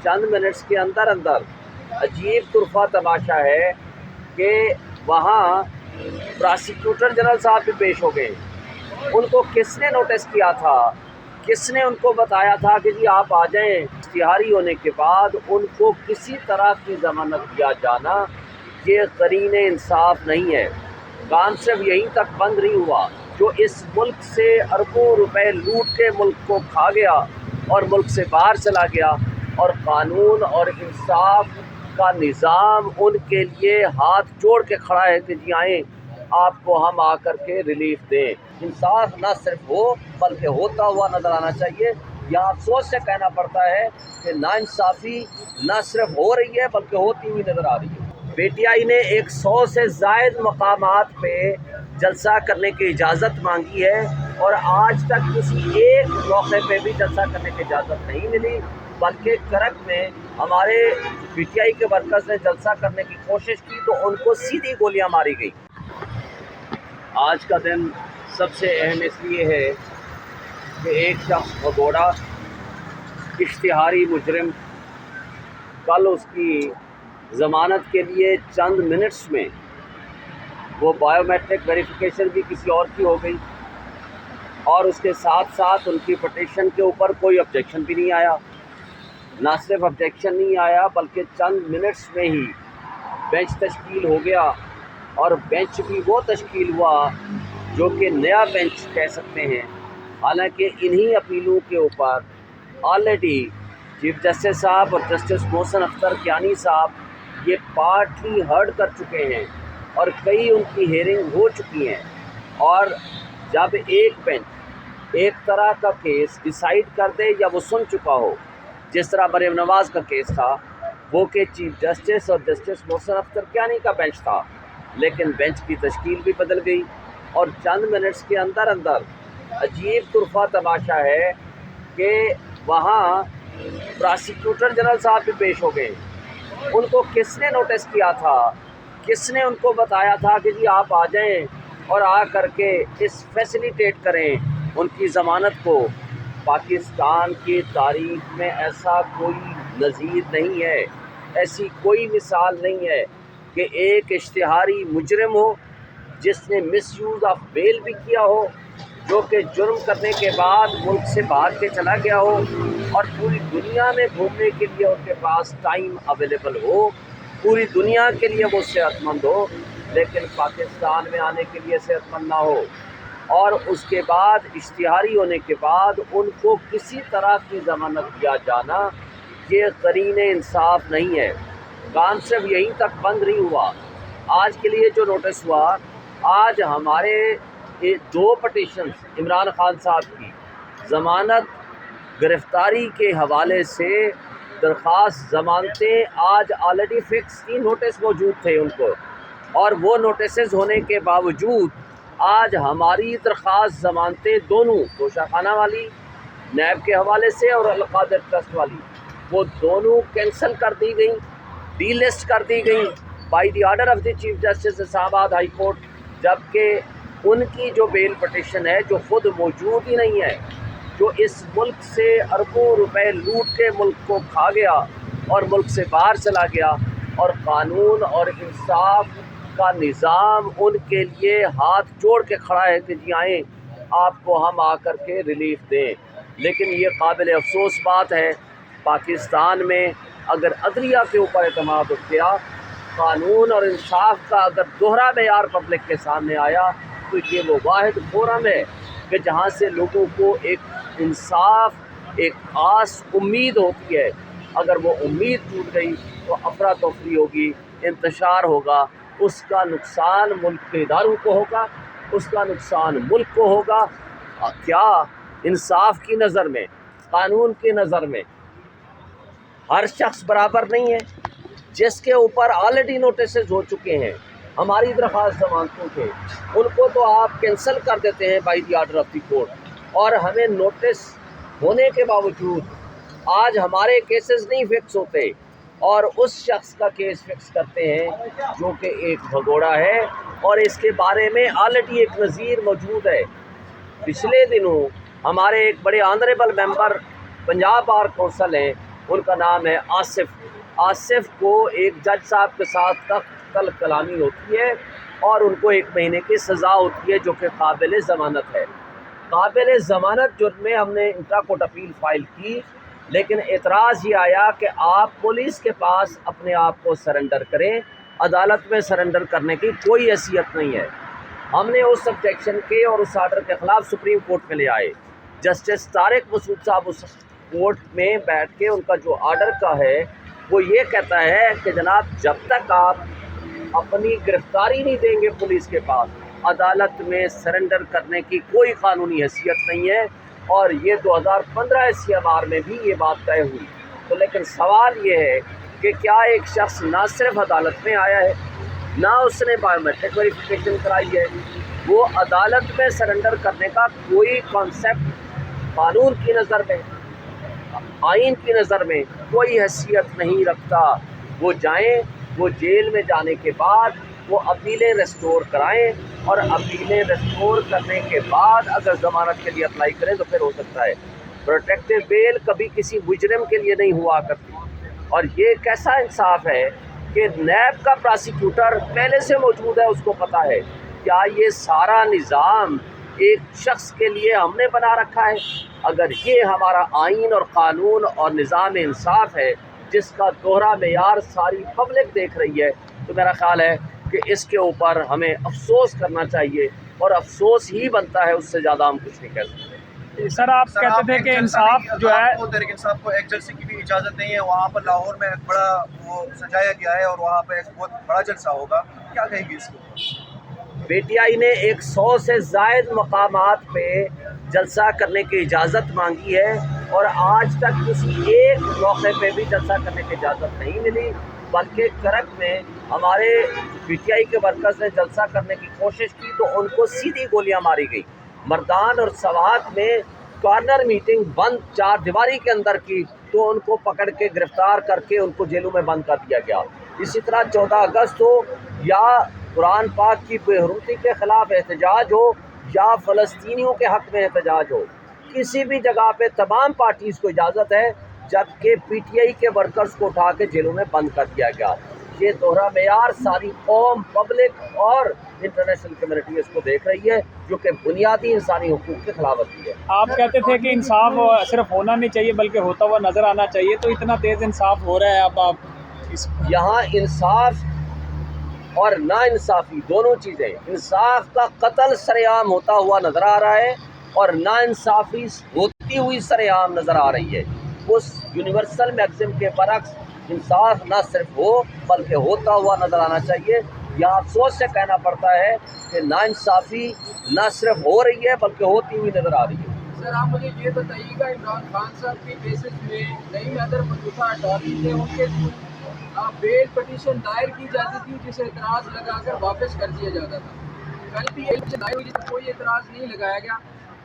چند منٹس کے اندر اندر عجیب طرفہ تماشا ہے کہ وہاں پراسیکیوٹر جنرل صاحب بھی پیش ہو گئے۔ ان کو کس نے نوٹس کیا تھا، کس نے ان کو بتایا تھا کہ جی آپ آ جائیں؟ اشتہاری ہونے کے بعد ان کو کسی طرح کی ضمانت دیا جانا یہ قرین انصاف نہیں ہے۔ کام صرف یہیں تک بند نہیں ہوا، جو اس ملک سے اربوں روپے لوٹ کے ملک کو کھا گیا اور ملک سے باہر چلا گیا، اور قانون اور انصاف کا نظام ان کے لیے ہاتھ جوڑ کے کھڑا ہے کہ جی آئیں آپ کو ہم آ کر کے ریلیف دیں۔ انصاف نہ صرف ہو بلکہ ہوتا ہوا نظر آنا چاہیے۔ یہاں افسوس سے کہنا پڑتا ہے کہ ناانصافی نہ صرف ہو رہی ہے بلکہ ہوتی ہوئی نظر آ رہی ہے۔ پی ٹی آئی نے 100 سے زائد مقامات پہ جلسہ کرنے کی اجازت مانگی ہے، اور آج تک کسی ایک موقع پہ بھی جلسہ کرنے کی اجازت نہیں ملی، بلکہ کرک میں ہمارے پی ٹی آئی کے ورکرز نے جلسہ کرنے کی کوشش کی تو ان کو سیدھی گولیاں ماری گئی۔ آج کا دن سب سے اہم اس لیے ہے کہ ایک شخص بھگوڑا اشتہاری مجرم کل اس کی ضمانت کے لیے چند منٹس میں وہ بائیو میٹرک ویریفیکیشن بھی کسی اور کی ہو گئی، اور اس کے ساتھ ساتھ ان کی پٹیشن کے اوپر کوئی آبجیکشن بھی نہیں آیا۔ نہ صرف آبجیکشن نہیں آیا بلکہ چند منٹس میں ہی بینچ تشکیل ہو گیا، اور بینچ بھی وہ تشکیل ہوا جو کہ نیا بینچ کہہ سکتے ہیں۔ حالانکہ انہی اپیلوں کے اوپر آلریڈی چیف جسٹس صاحب اور جسٹس محسن اختر کیانی صاحب یہ پارٹلی ہرڈ کر چکے ہیں، اور کئی ان کی ہیئرنگ ہو چکی ہیں۔ اور جب ایک بینچ ایک طرح کا کیس ڈیسائیڈ کر دے یا وہ سن چکا ہو، جس طرح مریم نواز کا کیس تھا، وہ کہ چیف جسٹس اور جسٹس محسن اختر کیانی کا بینچ تھا، لیکن بینچ کی تشکیل بھی بدل گئی، اور چند منٹس کے اندر اندر عجیب طرفہ تماشا ہے کہ وہاں پراسیکیوٹر جنرل صاحب بھی پیش ہو گئے۔ ان کو کس نے نوٹس کیا تھا، کس نے ان کو بتایا تھا کہ جی آپ آ جائیں اور آ کر کے اس فیسیلیٹیٹ کریں ان کی ضمانت کو؟ پاکستان کی تاریخ میں ایسا کوئی نظیر نہیں ہے، ایسی کوئی مثال نہیں ہے کہ ایک اشتہاری مجرم ہو جس نے مس یوز آف بیل بھی کیا ہو، جو کہ جرم کرنے کے بعد ملک سے باہر کے چلا گیا ہو، اور پوری دنیا میں گھومنے کے لیے ان کے پاس ٹائم اویلیبل ہو، پوری دنیا کے لیے وہ صحت مند ہو، لیکن پاکستان میں آنے کے لیے صحت مند نہ ہو، اور اس کے بعد اشتہاری ہونے کے بعد ان کو کسی طرح کی ضمانت دیا جانا یہ قرین انصاف نہیں ہے۔ کام صرف یہیں تک بند نہیں ہوا۔ آج کے لیے جو نوٹس ہوا، آج ہمارے 2 پٹیشنز عمران خان صاحب کی ضمانت گرفتاری کے حوالے سے درخواست ضمانتیں آج آلریڈی فکس کی نوٹس موجود تھے ان کو، اور وہ نوٹسز ہونے کے باوجود آج ہماری درخواست ضمانتیں دونوں توشہ خانہ والی نیب کے حوالے سے اور القادر ٹرسٹ والی، وہ دونوں کینسل کر دی گئیں، ڈی لسٹ کر دی گئیں by the order of the chief justice Islamabad high court, جبکہ ان کی جو بیل پٹیشن ہے جو خود موجود ہی نہیں ہے، جو اس ملک سے اربوں روپے لوٹ کے ملک کو کھا گیا اور ملک سے باہر چلا گیا، اور قانون اور انصاف کا نظام ان کے لیے ہاتھ جوڑ کے کھڑا ہے کہ جی آئیں آپ کو ہم آ کر کے ریلیف دیں۔ لیکن یہ قابل افسوس بات ہے، پاکستان میں اگر عدلیہ کے اوپر اعتماد اٹھ گیا، قانون اور انصاف کا اگر دوہرا معیار پبلک کے سامنے آیا، تو یہ وہ واحد فورم ہے کہ جہاں سے لوگوں کو ایک انصاف، ایک خاص امید ہوتی ہے۔ اگر وہ امید ٹوٹ گئی تو افراتفری ہوگی، انتشار ہوگا، اس کا نقصان ملک کے اداروں کو ہوگا، اس کا نقصان ملک کو ہوگا۔ کیا انصاف کی نظر میں، قانون کی نظر میں ہر شخص برابر نہیں ہے؟ جس کے اوپر آلریڈی نوٹسز ہو چکے ہیں ہماری درخواست ضمانتوں کے، ان کو تو آپ کینسل کر دیتے ہیں by the order of the court, اور ہمیں نوٹس ہونے کے باوجود آج ہمارے کیسز نہیں فکس ہوتے، اور اس شخص کا کیس فکس کرتے ہیں جو کہ ایک بھگوڑا ہے، اور اس کے بارے میں آلریڈی ایک نظیر موجود ہے۔ پچھلے دنوں ہمارے ایک بڑے آنریبل ممبر پنجاب بار کونسل ہیں ان کا نام ہے آصف۔ آصف کو ایک جج صاحب کے ساتھ قتل کلامی ہوتی ہے اور ان کو 1 مہینے کی سزا ہوتی ہے جو کہ قابل ضمانت ہے۔ قابل ضمانت جرم میں ہم نے انٹرا کورٹ اپیل فائل کی، لیکن اعتراض یہ آیا کہ آپ پولیس کے پاس اپنے آپ کو سرنڈر کریں، عدالت میں سرنڈر کرنے کی کوئی حیثیت نہیں ہے۔ ہم نے اس آبجیکشن کے اور اس آرڈر کے خلاف سپریم کورٹ میں لے آئے۔ جسٹس طارق مسعود صاحب اس کورٹ میں بیٹھ کے ان کا جو آرڈر کا ہے وہ یہ کہتا ہے کہ جناب جب تک آپ اپنی گرفتاری نہیں دیں گے پولیس کے پاس، عدالت میں سرنڈر کرنے کی کوئی قانونی حیثیت نہیں ہے۔ اور یہ 2015 CMR میں بھی یہ بات طے ہوئی۔ تو لیکن سوال یہ ہے کہ کیا ایک شخص نہ صرف عدالت میں آیا ہے، نہ اس نے بایو میٹرک ویریفیکیشن کرائی ہے، وہ عدالت میں سرنڈر کرنے کا کوئی کانسیپٹ قانون کی نظر میں، آئین کی نظر میں کوئی حیثیت نہیں رکھتا۔ وہ جائیں، وہ جیل میں جانے کے بعد وہ اپیلیں ریسٹور کرائیں، اور اپیلیں ریسٹور کرنے کے بعد اگر ضمانت کے لیے اپلائی کریں تو پھر ہو سکتا ہے۔ پروٹیکٹیو بیل کبھی کسی مجرم کے لیے نہیں ہوا کرتی، اور یہ کیسا انصاف ہے کہ نیب کا پراسیکیوٹر پہلے سے موجود ہے، اس کو پتہ ہے۔ کیا یہ سارا نظام ایک شخص کے لیے ہم نے بنا رکھا ہے؟ اگر یہ ہمارا آئین اور قانون اور نظام انصاف ہے جس کا دوہرا معیار ساری پبلک دیکھ رہی ہے، تو میرا خیال ہے کہ اس کے اوپر ہمیں افسوس کرنا چاہیے، اور افسوس ہی بنتا ہے، اس سے زیادہ ہم کچھ نہیں کہہ سکتے۔ سر آپ کہتے تھے کہ انصاف جو ہے تحریک انصاف کو ایک جلسے کی بھی اجازت نہیں ہے، وہاں پر لاہور میں ایک بڑا وہ سجایا گیا ہے اور وہاں پہ ایک بہت بڑا جلسہ ہوگا، کیا کہیں گے اس کو؟ PTI نے 100 سے زائد مقامات پہ جلسہ کرنے کی اجازت مانگی ہے، اور آج تک کسی ایک موقع پہ بھی جلسہ کرنے کی اجازت نہیں ملی، بلکہ کرک میں ہمارے PTI کے ورکرز نے جلسہ کرنے کی کوشش کی تو ان کو سیدھی گولیاں ماری گئی۔ مردان اور سوات میں کارنر میٹنگ بند 4 دیواری کے اندر کی تو ان کو پکڑ کے گرفتار کر کے ان کو جیلوں میں بند کر دیا گیا۔ اسی طرح 14 اگست ہو یا قرآن پاک کی بے حرمتی کے خلاف احتجاج ہو یا فلسطینیوں کے حق میں احتجاج ہو، کسی بھی جگہ پہ تمام پارٹیز کو اجازت ہے، جبکہ PTI کے ورکرز کو اٹھا کے جیلوں میں بند کر دیا گیا۔ یہ دوہرا معیار ساری قوم، پبلک اور انٹرنیشنل کمیونٹی اس کو دیکھ رہی ہے، جو کہ بنیادی انسانی حقوق کی خلاف ورزی ہے۔ آپ کہتے تھے کہ انصاف صرف ہونا نہیں چاہیے بلکہ ہوتا ہوا نظر آنا چاہیے، تو اتنا تیز انصاف ہو رہا ہے اب آپ اس یہاں انصاف اور نا انصافی دونوں چیزیں، انصاف کا قتل سر عام ہوتا ہوا نظر آ رہا ہے اور نا انصافی ہوتی ہوئی سر عام نظر آ رہی ہے۔ اس یونیورسل میگزم کے برعکس انصاف نہ صرف ہو بلکہ ہوتا ہوا نظر آنا چاہیے۔ یا افسوس سے کہنا پڑتا ہے کہ نا انصافی نہ صرف ہو رہی ہے بلکہ ہوتی ہوئی نظر آ رہی ہے۔ سر آپ مجھے یہ بتائیے گا، عمران خان صاحب کے کیسز میں نئی حیدر مصطفیٰ اٹارنی تھے، ان کے بیل پٹیشن دائر کی جاتی تھی جسے اعتراض لگا کر واپس کر دیا جاتا تھا۔ کل بھی ایک دائر ہوئی جس پر کوئی اعتراض نہیں لگایا گیا۔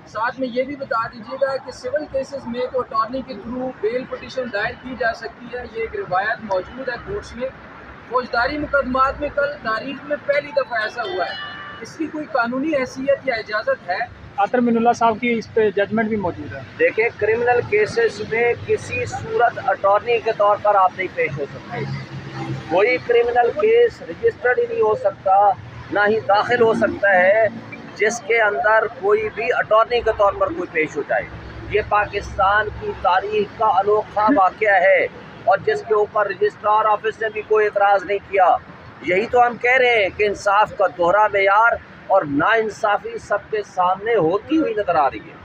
ساتھ میں یہ بھی بتا دیجیے گا کہ سول کیسز میں تو اٹارنی کے تھرو بیل پٹیشن دائر کی جا سکتی ہے، یہ ایک روایت موجود ہے کورٹس میں۔ فوجداری مقدمات میں کل تاریخ میں پہلی دفعہ ایسا ہوا ہے، اس کی کوئی قانونی حیثیت یا اجازت ہے؟ عاطر من اللہ صاحب کی اس پہ ججمنٹ بھی موجود ہے۔ دیکھیں، کرمنل کیسز میں کسی صورت اٹارنی کے طور پر آپ نہیں پیش ہو سکتے۔ کوئی کرمنل کیس رجسٹرڈ ہی نہیں ہو سکتا، نہ ہی داخل ہو سکتا ہے جس کے اندر کوئی بھی اٹارنی کے طور پر کوئی پیش ہو جائے۔ یہ پاکستان کی تاریخ کا انوکھا واقعہ ہے، اور جس کے اوپر رجسٹرار آفس نے بھی کوئی اعتراض نہیں کیا۔ یہی تو ہم کہہ رہے ہیں کہ انصاف کا دوہرا معیار اور نا انصافی سب کے سامنے ہوتی ہوئی نظر آ رہی ہے۔